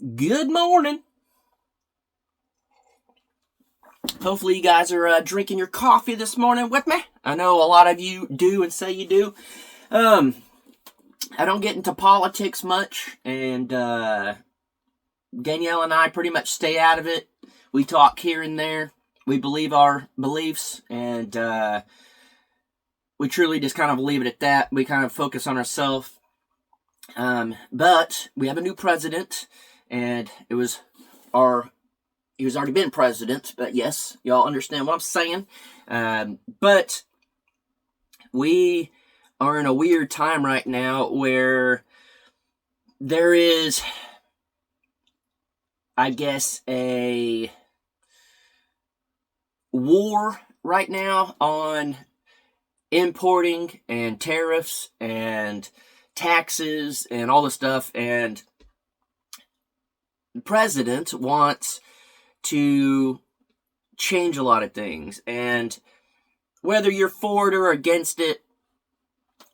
Good morning. Hopefully you guys are drinking your coffee this morning with me. I know a lot of you do and say you do. I don't get into politics much, and Danielle and I pretty much stay out of it. We talk here and there. We believe our beliefs, and we truly just kind of leave it at that. We kind of focus on ourselves. But we have a new president, and he's already been president, but yes, y'all understand what I'm saying. But we are in a weird time right now where there is, I guess, a war right now on importing and tariffs and taxes and all this stuff, and the president wants to change a lot of things, and whether you're for it or against it,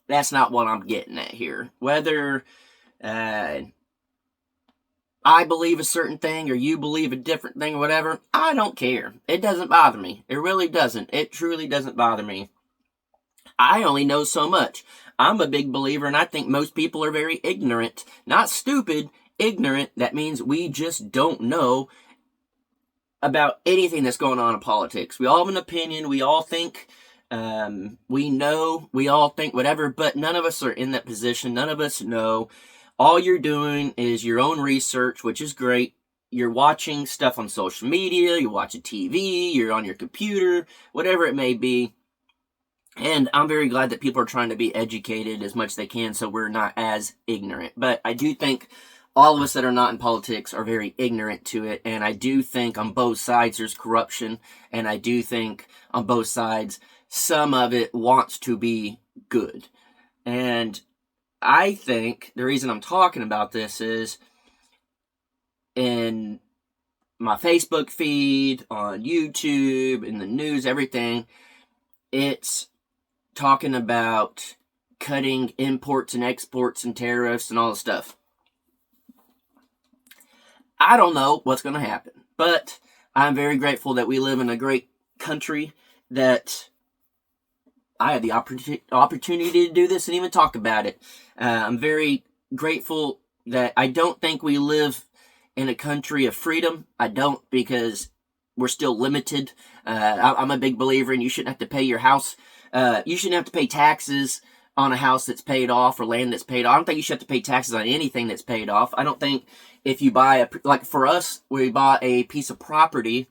that's not what I'm getting at here. Whether I believe a certain thing or you believe a different thing or whatever, I don't care. It doesn't bother me. It really doesn't. It truly doesn't bother me. I only know so much. I'm a big believer, and I think most people are very ignorant. Not stupid, ignorant. That means we just don't know about anything that's going on in politics. We all have an opinion. We all think we know. We all think whatever, but none of us are in that position. None of us know. All you're doing is your own research, which is great. You're watching stuff on social media. You're watching TV. You're on your computer, whatever it may be. And I'm very glad that people are trying to be educated as much as they can so we're not as ignorant. But I do think all of us that are not in politics are very ignorant to it, and I do think on both sides there's corruption, and I do think on both sides some of it wants to be good. And I think the reason I'm talking about this is in my Facebook feed, on YouTube, in the news, everything, it's talking about cutting imports and exports and tariffs and all this stuff. I don't know what's going to happen, but I'm very grateful that we live in a great country, that I had the opportunity to do this and even talk about it. I'm very grateful that I don't think we live in a country of freedom. I don't, because we're still limited. I'm a big believer in you shouldn't have to pay your house. You shouldn't have to pay taxes on a house that's paid off or land that's paid off. I don't think you should have to pay taxes on anything that's paid off. I don't think if you buy like for us, we bought a piece of property,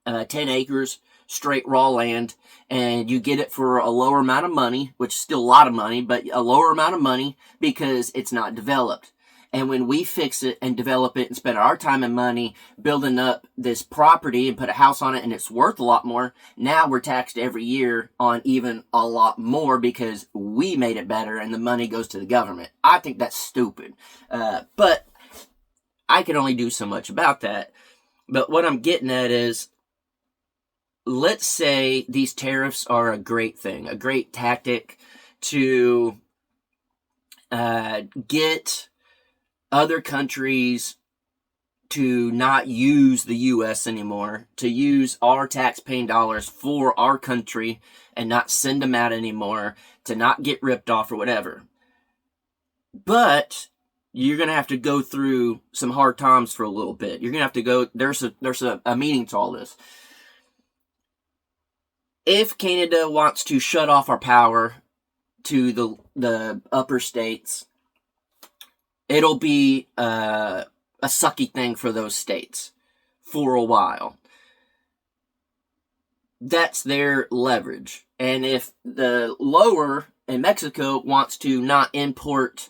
10 acres, straight raw land, and you get it for a lower amount of money, which is still a lot of money, but a lower amount of money because it's not developed. And when we fix it and develop it and spend our time and money building up this property and put a house on it and it's worth a lot more, now we're taxed every year on even a lot more because we made it better and the money goes to the government. I think that's stupid. But I can only do so much about that. But what I'm getting at is, let's say these tariffs are a great thing, a great tactic to get other countries to not use the U.S. anymore, to use our tax-paying dollars for our country and not send them out anymore, to not get ripped off or whatever. But you're going to have to go through some hard times for a little bit. You're going to have to go, there's a meaning to all this. If Canada wants to shut off our power to the upper states, it'll be a sucky thing for those states for a while. That's their leverage. And if the lower in Mexico wants to not import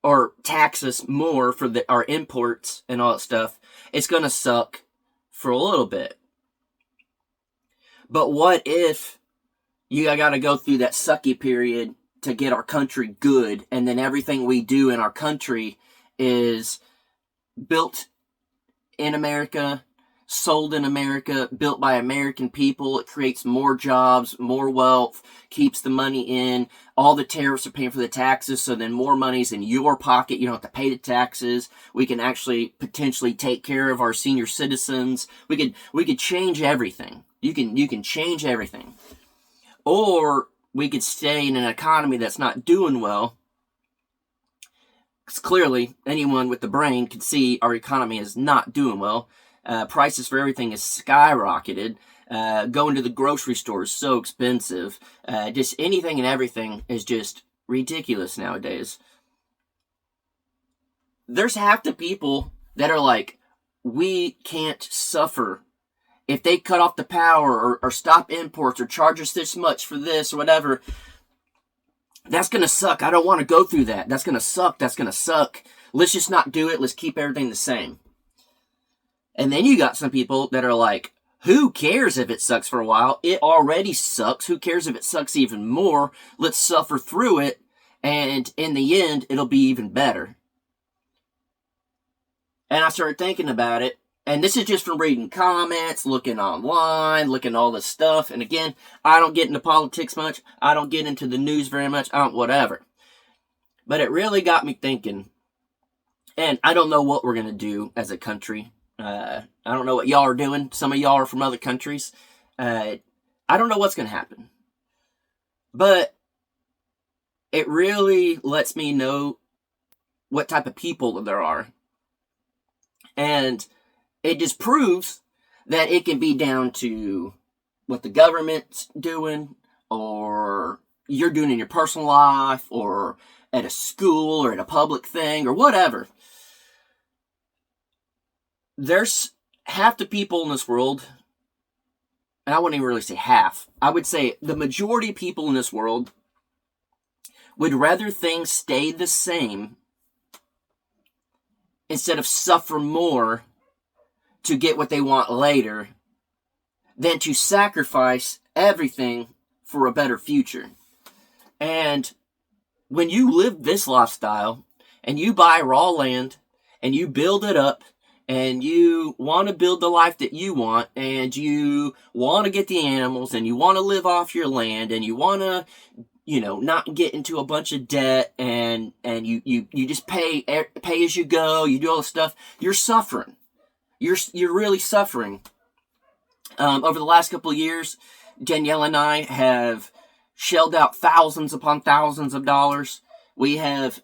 or tax us more for our imports and all that stuff, it's going to suck for a little bit. But what if you got to go through that sucky period to get our country good, and then everything we do in our country is built in America, sold in America, built by American people. It creates more jobs, more wealth, keeps the money in. All the tariffs are paying for the taxes, so then more money's in your pocket. You don't have to pay the taxes. We can actually potentially take care of our senior citizens. We could change everything. You can change everything. Or we could stay in an economy that's not doing well. Because clearly, anyone with the brain could see our economy is not doing well. Prices for everything is skyrocketed. Going to the grocery store is so expensive. Just anything and everything is just ridiculous nowadays. There's half the people that are like, we can't suffer. If they cut off the power or stop imports or charge us this much for this or whatever, that's going to suck. I don't want to go through that. That's going to suck. That's going to suck. Let's just not do it. Let's keep everything the same. And then you got some people that are like, who cares if it sucks for a while? It already sucks. Who cares if it sucks even more? Let's suffer through it. And in the end, it'll be even better. And I started thinking about it. And this is just from reading comments, looking online, looking at all this stuff. And again, I don't get into politics much. I don't get into the news very much. I don't, whatever. But it really got me thinking. And I don't know what we're going to do as a country. I don't know what y'all are doing. Some of y'all are from other countries. I don't know what's going to happen. But it really lets me know what type of people there are. And it just proves that it can be down to what the government's doing, or you're doing in your personal life, or at a school, or at a public thing, or whatever. There's half the people in this world, and I wouldn't even really say half. I would say the majority of people in this world would rather things stay the same instead of suffer more to get what they want later than to sacrifice everything for a better future. And when you live this lifestyle and you buy raw land and you build it up and you want to build the life that you want and you want to get the animals and you want to live off your land and you want to, not get into a bunch of debt and you just pay as you go, you do all this stuff, you're suffering. You're really suffering. Over the last couple of years, Danielle and I have shelled out thousands upon thousands of dollars. We have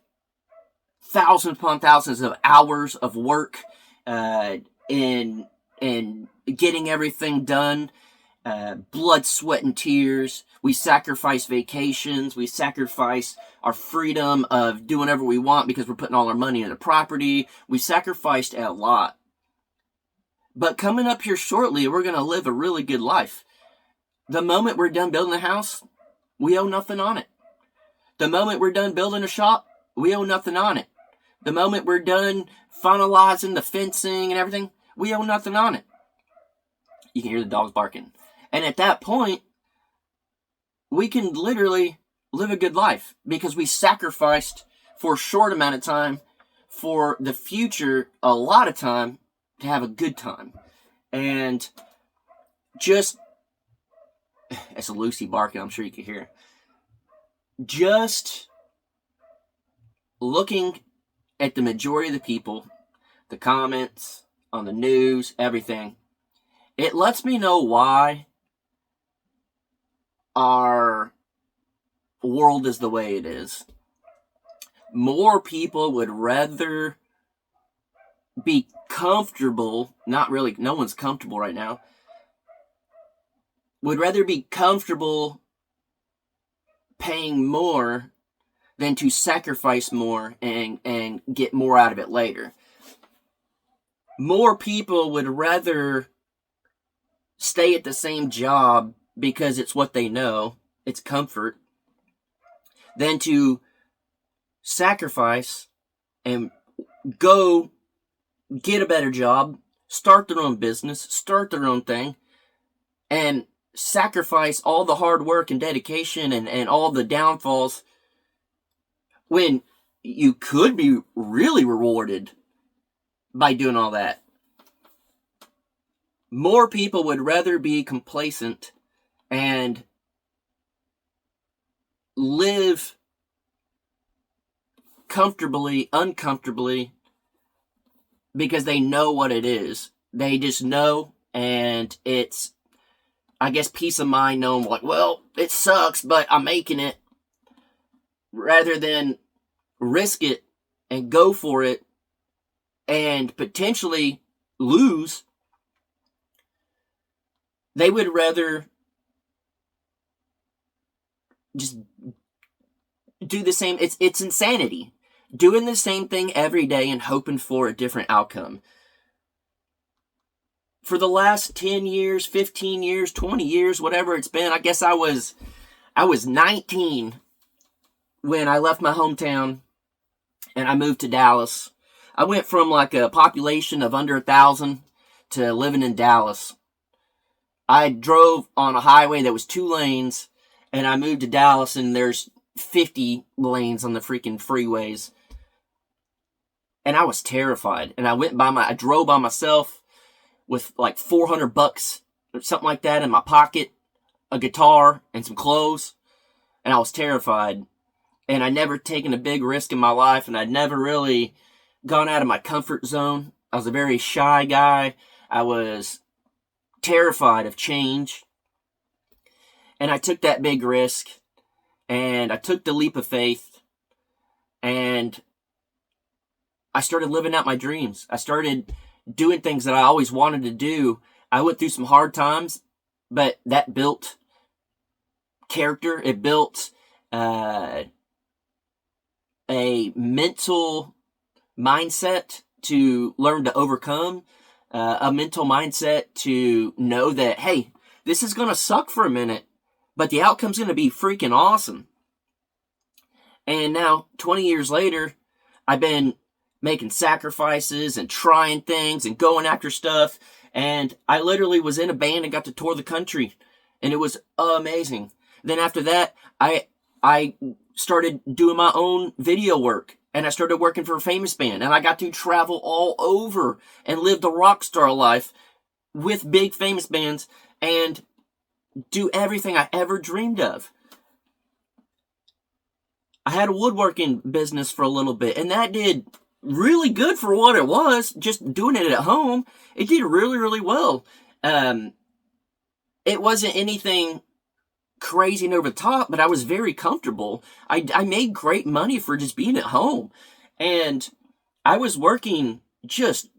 thousands upon thousands of hours of work in getting everything done. Blood, sweat, and tears. We sacrifice vacations. We sacrifice our freedom of doing whatever we want because we're putting all our money into property. We sacrificed a lot. But coming up here shortly, we're going to live a really good life. The moment we're done building a house, we owe nothing on it. The moment we're done building a shop, we owe nothing on it. The moment we're done finalizing the fencing and everything, we owe nothing on it. You can hear the dogs barking. And at that point, we can literally live a good life because we sacrificed for a short amount of time for the future, a lot of time, to have a good time. And just, it's a Lucy barking, I'm sure you can hear. Just looking at the majority of the people, the comments, on the news, everything, it lets me know why our world is the way it is. More people would rather be comfortable, not really, no one's comfortable right now, would rather be comfortable paying more than to sacrifice more and get more out of it later. More people would rather stay at the same job because it's what they know, it's comfort, than to sacrifice and go get a better job, start their own business, start their own thing, and sacrifice all the hard work and dedication and all the downfalls when you could be really rewarded by doing all that. More people would rather be complacent and live comfortably, uncomfortably, because they know what it is. They just know, and it's, I guess, peace of mind knowing, like, well, it sucks, but I'm making it, rather than risk it and go for it and potentially lose. They would rather just do the same. It's insanity. Doing the same thing every day and hoping for a different outcome. For the last 10 years, 15 years, 20 years, whatever it's been, I guess I was 19 when I left my hometown and I moved to Dallas. I went from like a population of under 1,000 to living in Dallas. I drove on a highway that was 2 lanes, and I moved to Dallas and there's 50 lanes on the freaking freeways. And I was terrified. And I drove by myself with like $400 or something like that in my pocket, a guitar and some clothes. And I was terrified. And I'd never taken a big risk in my life, and I'd never really gone out of my comfort zone. I was a very shy guy. I was terrified of change. And I took that big risk, and I took the leap of faith, and I started living out my dreams. I started doing things that I always wanted to do. I went through some hard times, but that built character. It built a mental mindset to learn to overcome, a mental mindset to know that, hey, this is going to suck for a minute, but the outcome's going to be freaking awesome. And now, 20 years later, I've been making sacrifices and trying things and going after stuff. And I literally was in a band and got to tour the country. And it was amazing. Then after that, I started doing my own video work. And I started working for a famous band. And I got to travel all over and live the rock star life with big famous bands and do everything I ever dreamed of. I had a woodworking business for a little bit, and that did really good for what it was, just doing it at home. It did really, really well. It wasn't anything crazy and over the top, but I was very comfortable. I made great money for just being at home. And I was working just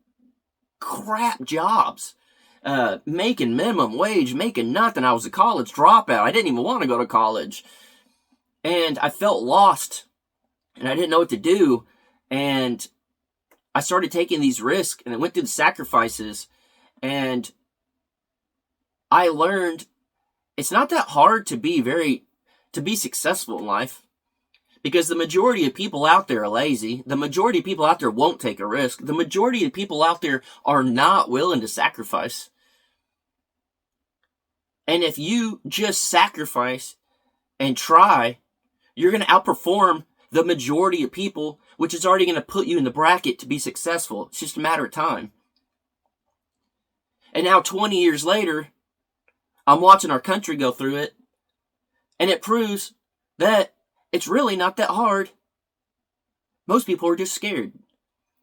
crap jobs, making minimum wage, making nothing. I was a college dropout. I didn't even want to go to college. And I felt lost, and I didn't know what to do. And I started taking these risks, and I went through the sacrifices, and I learned it's not that hard to be successful in life, because the majority of people out there are lazy. The majority of people out there won't take a risk. The majority of people out there are not willing to sacrifice. And if you just sacrifice and try, you're going to outperform the majority of people, which is already going to put you in the bracket to be successful. It's just a matter of time. And now 20 years later, I'm watching our country go through it, and it proves that it's really not that hard. Most people are just scared.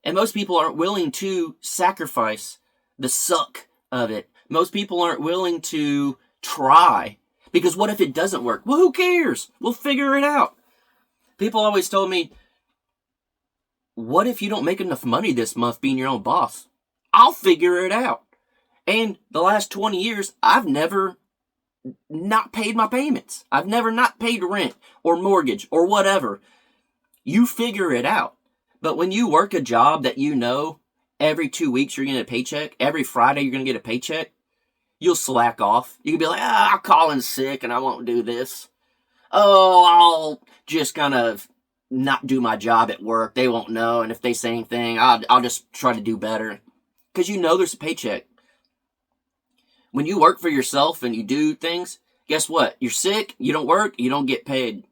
And most people aren't willing to sacrifice the suck of it. Most people aren't willing to try. Because what if it doesn't work? Well, who cares? We'll figure it out. People always told me, what if you don't make enough money this month being your own boss? I'll figure it out. And the last 20 years, I've never not paid my payments. I've never not paid rent or mortgage or whatever. You figure it out. But when you work a job that you know every 2 weeks you're going to get a paycheck, every Friday you're going to get a paycheck, you'll slack off. You can be like, I'll call in sick and I won't do this. Oh, I'll just kind of not do my job at work. They won't know. And if they say anything, I'll just try to do better. Because you know there's a paycheck. When you work for yourself and you do things, guess what? You're sick, you don't work, you don't get paid.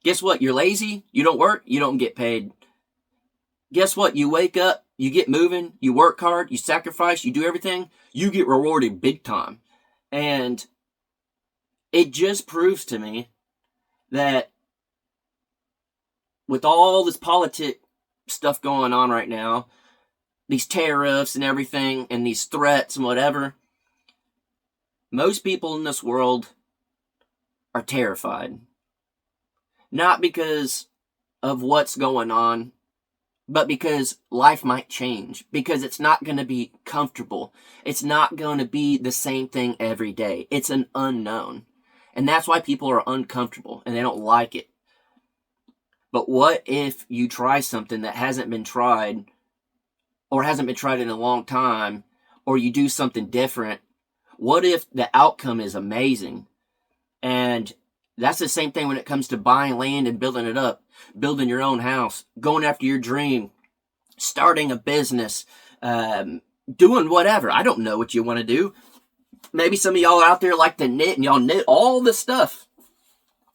Guess what? You're lazy, you don't work, you don't get paid. Guess what? You wake up you get moving, you work hard, you sacrifice, you do everything, you get rewarded big time. And it just proves to me that with all this politic stuff going on right now, these tariffs and everything, and these threats and whatever, most people in this world are terrified. Not because of what's going on, but because life might change. Because it's not going to be comfortable. It's not going to be the same thing every day. It's an unknown. And that's why people are uncomfortable and they don't like it. But what if you try something that hasn't been tried, or hasn't been tried in a long time, or you do something different? What if the outcome is amazing? And that's the same thing when it comes to buying land and building it up, building your own house, going after your dream, starting a business, doing whatever. I don't know what you want to do. Maybe some of y'all out there like to knit, and y'all knit all this stuff.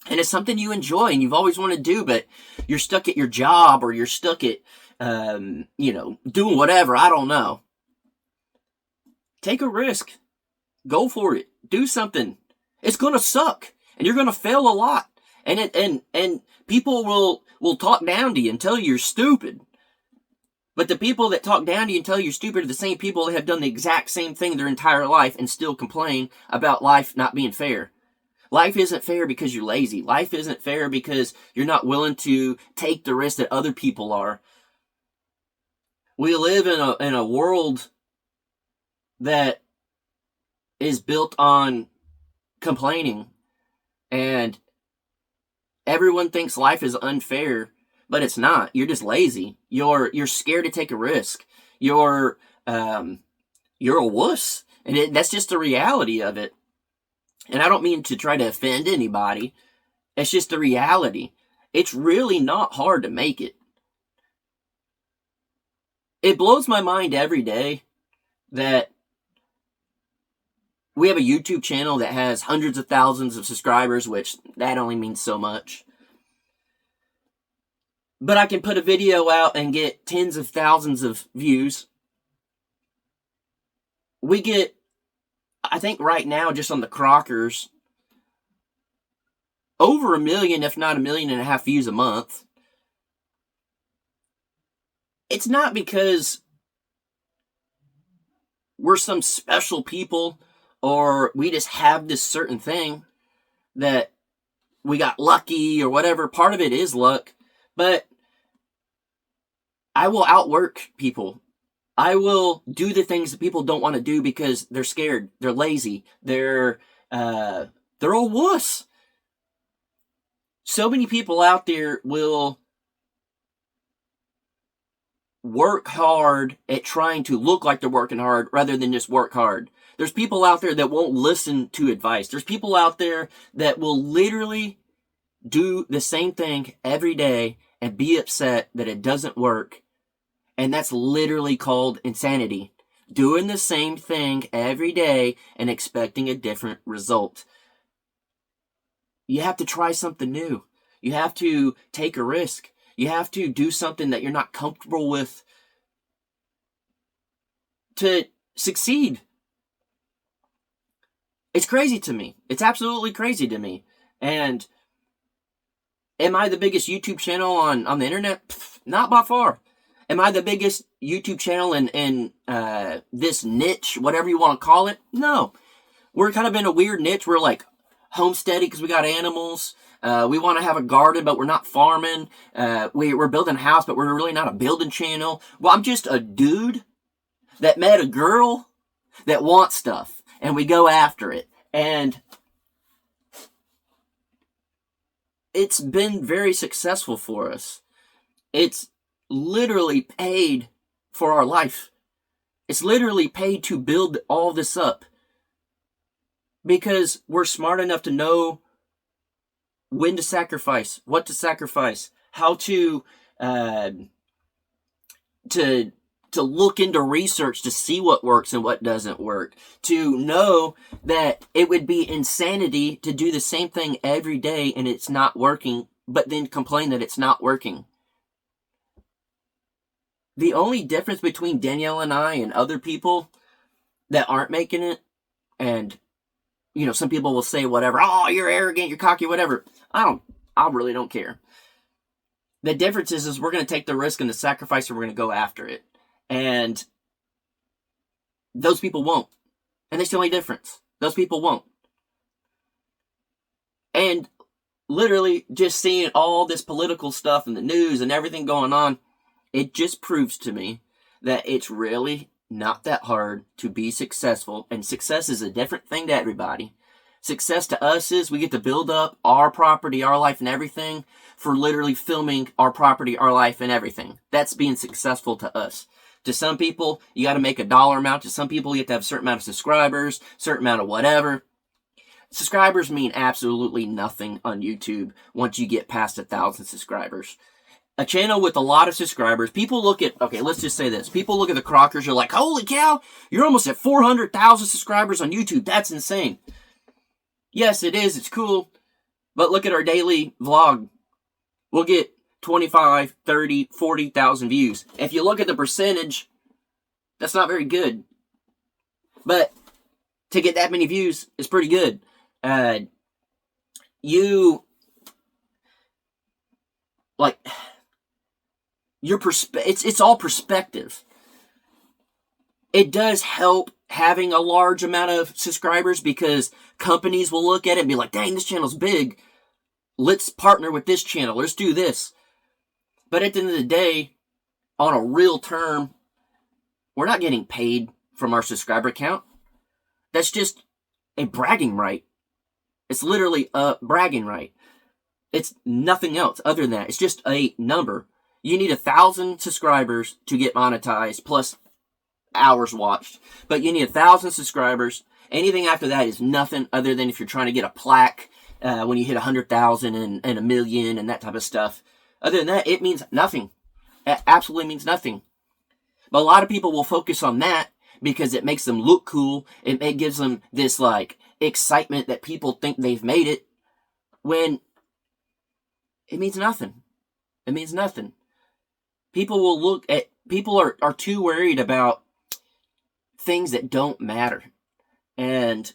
And it's something you enjoy and you've always wanted to do, but you're stuck at your job, or you're stuck at, doing whatever. I don't know. Take a risk. Go for it. Do something. It's going to suck. And you're going to fail a lot. And people will talk down to you and tell you you're stupid. But the people that talk down to you and tell you you're stupid are the same people that have done the exact same thing their entire life and still complain about life not being fair. Life isn't fair because you're lazy. Life isn't fair because you're not willing to take the risk that other people are. We live in a world that is built on complaining, and everyone thinks life is unfair, but it's not. You're just lazy. You're scared to take a risk. You're a wuss, and that's just the reality of it. And I don't mean to try to offend anybody. It's just the reality. It's really not hard to make it. It blows my mind every day that we have a YouTube channel that has hundreds of thousands of subscribers, which that only means so much. But I can put a video out and get tens of thousands of views. We get, I think right now, just on the Crockers, over 1 million, if not 1.5 million views a month. It's not because we're some special people, or we just have this certain thing that we got lucky or whatever. Part of it is luck, but I will outwork people. I will do the things that people don't want to do because they're scared, they're lazy, they're a wuss. So many people out there will work hard at trying to look like they're working hard rather than just work hard. There's people out there that won't listen to advice. There's people out there that will literally do the same thing every day and be upset that it doesn't work. And that's literally called insanity. Doing the same thing every day and expecting a different result. You have to try something new. You have to take a risk. You have to do something that you're not comfortable with to succeed. It's crazy to me. It's absolutely crazy to me. And am I the biggest YouTube channel on the internet? Pff, not by far. Am I the biggest YouTube channel in this niche, whatever you want to call it? No. We're kind of in a weird niche. We're like homesteady because we got animals. We want to have a garden, but we're not farming. We're building a house, but we're really not a building channel. Well, I'm just a dude that met a girl that wants stuff, and we go after it. And it's been very successful for us. It's literally paid for our life. It's literally paid to build all this up. Because we're smart enough to know when to sacrifice, what to sacrifice, how to look into research to see what works and what doesn't work, to know that it would be insanity to do the same thing every day and it's not working, but then complain that it's not working. The only difference between Danielle and I and other people that aren't making it, and some people will say whatever, oh, you're arrogant, you're cocky, whatever. I really don't care. The difference is we're going to take the risk and the sacrifice, and we're going to go after it. And those people won't. And that's the only difference. Those people won't. And literally just seeing all this political stuff and the news and everything going on, it just proves to me that it's really not that hard to be successful. And success is a different thing to everybody. Success to us is we get to build up our property, our life, and everything for literally filming our property, our life, and everything. That's being successful to us. To some people, you got to make a dollar amount. To some people, you have to have a certain amount of subscribers, certain amount of whatever. Subscribers mean absolutely nothing on YouTube once you get past 1,000 subscribers. A channel with a lot of subscribers, people look at, okay, let's just say this. People look at the Crockers, you're like, holy cow, you're almost at 400,000 subscribers on YouTube. That's insane. Yes, it is. It's cool. But look at our daily vlog. We'll get 25, 30, 40,000 views. If you look at the percentage, that's not very good. But to get that many views is pretty good. It's all perspective. It does help having a large amount of subscribers because companies will look at it and be like, dang, this channel's big. Let's partner with this channel. Let's do this. But at the end of the day, on a real term, we're not getting paid from our subscriber count. That's just a bragging right. It's literally a bragging right. It's nothing else other than that. It's just a number. You need 1,000 subscribers to get monetized plus hours watched. But you need 1,000 subscribers. Anything after that is nothing other than if you're trying to get a plaque when you hit 100,000 and 1,000,000 and that type of stuff. Other than that, it means nothing. It absolutely means nothing. But a lot of people will focus on that because it makes them look cool. It gives them this excitement that people think they've made it when it means nothing. It means nothing. People are too worried about things that don't matter. And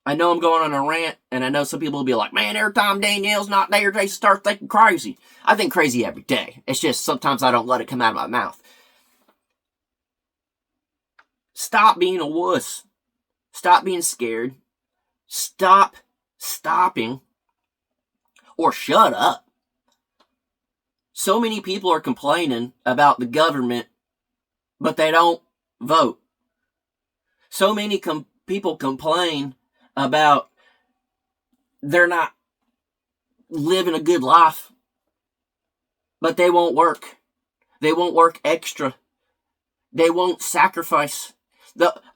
I know I'm going on a rant, and I know some people will be like, man, every time Danielle's not there, they start thinking crazy. I think crazy every day. It's just sometimes I don't let it come out of my mouth. Stop being a wuss. Stop being scared. Stop stopping. Or shut up. So many people are complaining about the government, but they don't vote. So many people complain about they're not living a good life, but they won't work. They won't work extra. They won't sacrifice.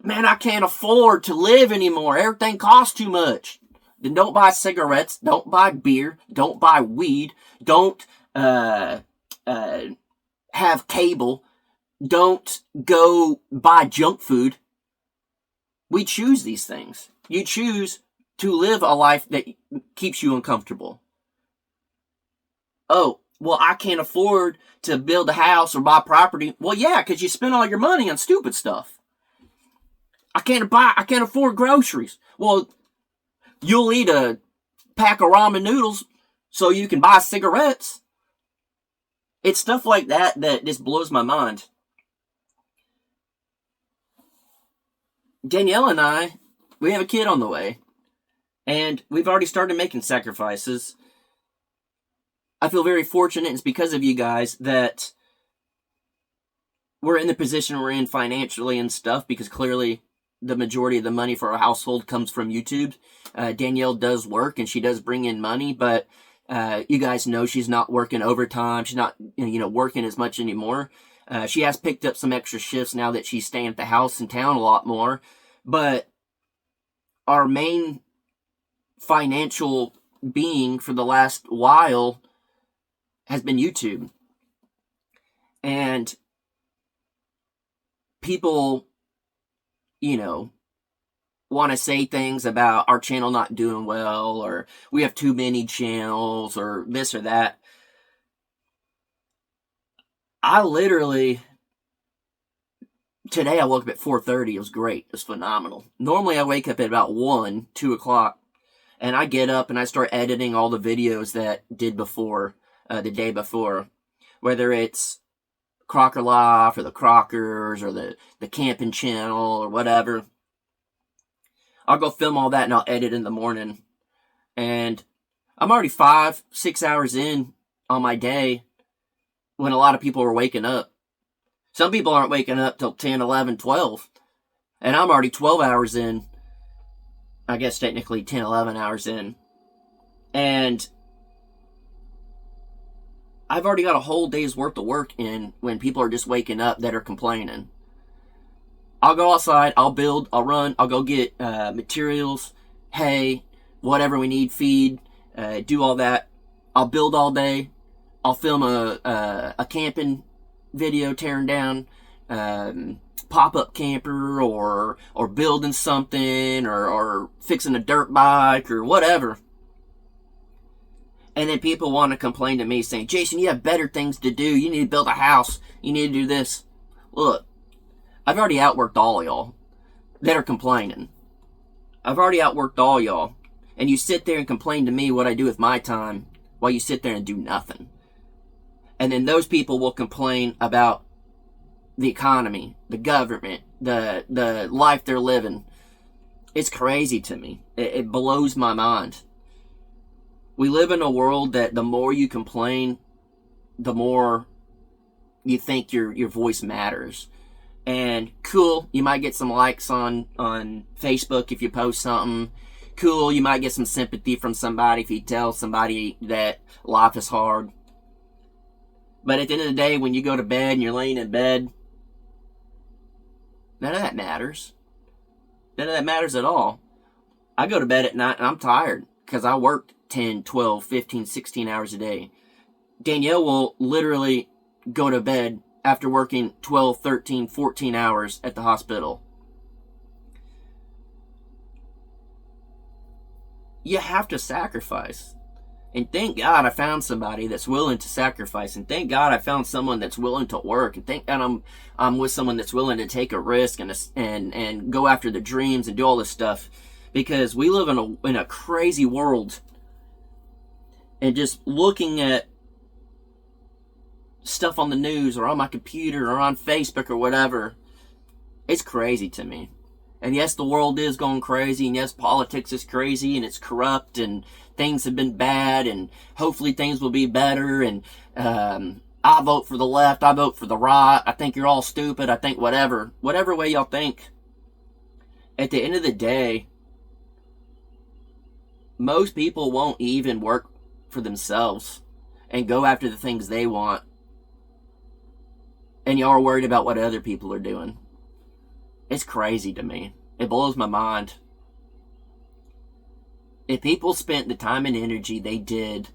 Man, I can't afford to live anymore. Everything costs too much. Then don't buy cigarettes. Don't buy beer. Don't buy weed. Don't have cable. Don't go buy junk food. We choose these things. You choose to live a life that keeps you uncomfortable. Oh, well, I can't afford to build a house or buy property. Well, yeah, because you spend all your money on stupid stuff. I can't afford groceries. Well, you'll eat a pack of ramen noodles so you can buy cigarettes. It's stuff like that that just blows my mind. Danielle and I, we have a kid on the way, and we've already started making sacrifices. I feel very fortunate. It's because of you guys that we're in the position we're in financially and stuff, because clearly the majority of the money for our household comes from YouTube. Danielle does work and she does bring in money, but you guys know she's not working overtime. She's not working as much anymore. She has picked up some extra shifts now that she's staying at the house in town a lot more. But our main financial being for the last while has been YouTube. And people, want to say things about our channel not doing well, or we have too many channels, or this or that. I literally, today I woke up at 4:30. It was great. It was phenomenal. Normally I wake up at about 1, 2 o'clock, and I get up and I start editing all the videos that did before, the day before, whether it's Crocker Life or the Crockers or the Camping Channel or whatever. I'll go film all that and I'll edit in the morning. And I'm already 5, 6 hours in on my day when a lot of people are waking up. Some people aren't waking up till 10, 11, 12. And I'm already 12 hours in. I guess technically 10, 11 hours in. And I've already got a whole day's worth of work in when people are just waking up that are complaining. I'll go outside, I'll build, I'll run, I'll go get materials, hay, whatever we need, feed, do all that. I'll build all day. I'll film a camping video tearing down pop-up camper or building something or fixing a dirt bike or whatever. And then people want to complain to me saying, Jason, you have better things to do. You need to build a house. You need to do this. Look, I've already outworked all y'all that are complaining. I've already outworked all y'all. And you sit there and complain to me what I do with my time while you sit there and do nothing. And then those people will complain about the economy, the government, the life they're living. It's crazy to me. It blows my mind. We live in a world that the more you complain, the more you think your voice matters. And cool, you might get some likes on Facebook if you post something. Cool, you might get some sympathy from somebody if you tell somebody that life is hard. But at the end of the day, when you go to bed and you're laying in bed, none of that matters. None of that matters at all. I go to bed at night and I'm tired because I worked 10, 12, 15, 16 hours a day. Danielle will literally go to bed after working 12, 13, 14 hours at the hospital. You have to sacrifice. And thank God I found somebody that's willing to sacrifice. And thank God I found someone that's willing to work. And thank God I'm with someone that's willing to take a risk and go after the dreams and do all this stuff. Because we live in a crazy world. And just looking at stuff on the news or on my computer or on Facebook or whatever, it's crazy to me. And yes, the world is going crazy, and yes, politics is crazy, and it's corrupt, and things have been bad, and hopefully things will be better, and I vote for the left, I vote for the right, I think you're all stupid, I think whatever way y'all think. At the end of the day, most people won't even work for themselves and go after the things they want, and y'all are worried about what other people are doing. It's crazy to me. It blows my mind. If people spent the time and energy they did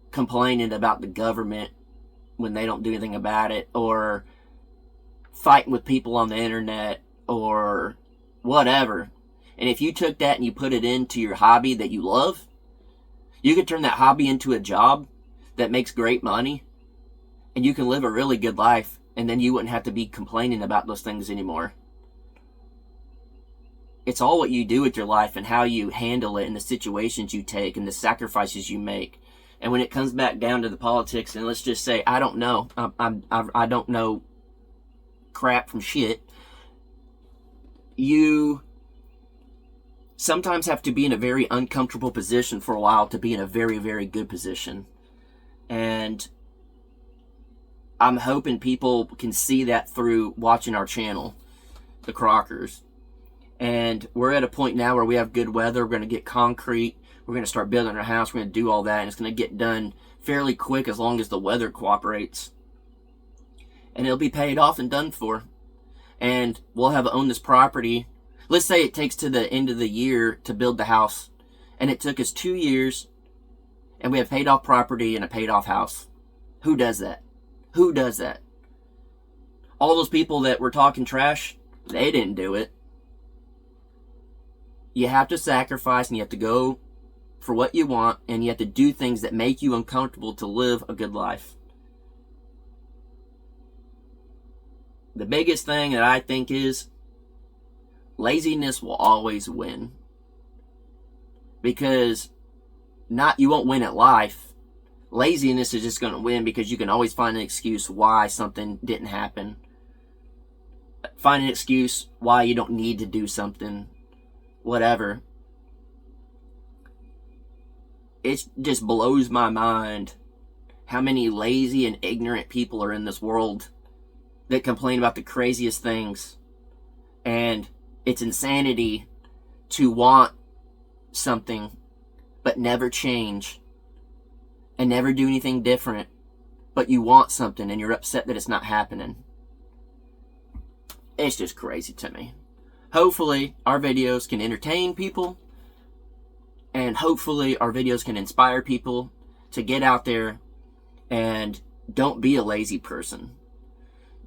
complaining about the government when they don't do anything about it, or fighting with people on the internet, or whatever, and if you took that and you put it into your hobby that you love, you could turn that hobby into a job that makes great money, and you can live a really good life, and then you wouldn't have to be complaining about those things anymore. It's all what you do with your life and how you handle it and the situations you take and the sacrifices you make. And when it comes back down to the politics, and let's just say, I don't know. I don't know crap from shit. You sometimes have to be in a very uncomfortable position for a while to be in a very, very good position. And I'm hoping people can see that through watching our channel, the Crockers. And we're at a point now where we have good weather. We're going to get concrete. We're going to start building our house. We're going to do all that. And it's going to get done fairly quick as long as the weather cooperates. And it'll be paid off and done for. And we'll have owned this property. Let's say it takes to the end of the year to build the house. And it took us 2 years. And we have paid off property and a paid off house. Who does that? Who does that? All those people that were talking trash, they didn't do it. You have to sacrifice and you have to go for what you want, and you have to do things that make you uncomfortable to live a good life. The biggest thing that I think is laziness will always win. Because you won't win at life. Laziness is just going to win because you can always find an excuse why something didn't happen. Find an excuse why you don't need to do something. Whatever. It just blows my mind how many lazy and ignorant people are in this world that complain about the craziest things. And it's insanity to want something but never change and never do anything different, but you want something and you're upset that it's not happening. It's just crazy to me. Hopefully our videos can entertain people, and hopefully our videos can inspire people to get out there and don't be a lazy person.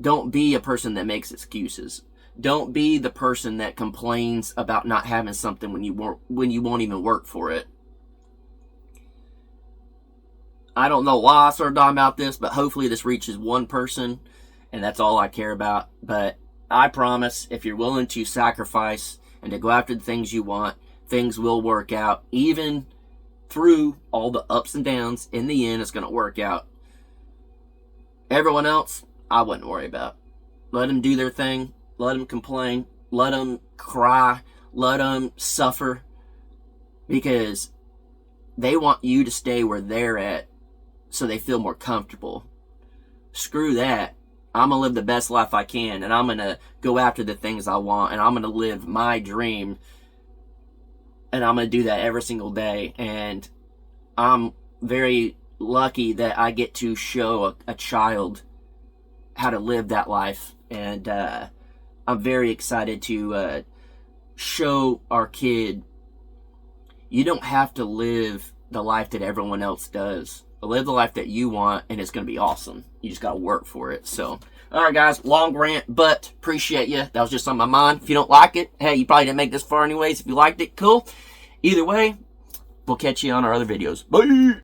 Don't be a person that makes excuses. Don't be the person that complains about not having something when you won't even work for it. I don't know why I started talking about this, but hopefully this reaches one person, and that's all I care about. But I promise, if you're willing to sacrifice and to go after the things you want, things will work out. Even through all the ups and downs, in the end, it's going to work out. Everyone else, I wouldn't worry about. Let them do their thing. Let them complain. Let them cry. Let them suffer. Because they want you to stay where they're at so they feel more comfortable. Screw that. I'm going to live the best life I can, and I'm going to go after the things I want, and I'm going to live my dream, and I'm going to do that every single day. And I'm very lucky that I get to show a child how to live that life, and I'm very excited to show our kid you don't have to live the life that everyone else does. Live the life that you want, and it's going to be awesome. You just got to work for it. So, all right, guys, long rant, but appreciate you. That was just on my mind. If you don't like it, hey, you probably didn't make this far anyways. If you liked it, cool. Either way, we'll catch you on our other videos. Bye!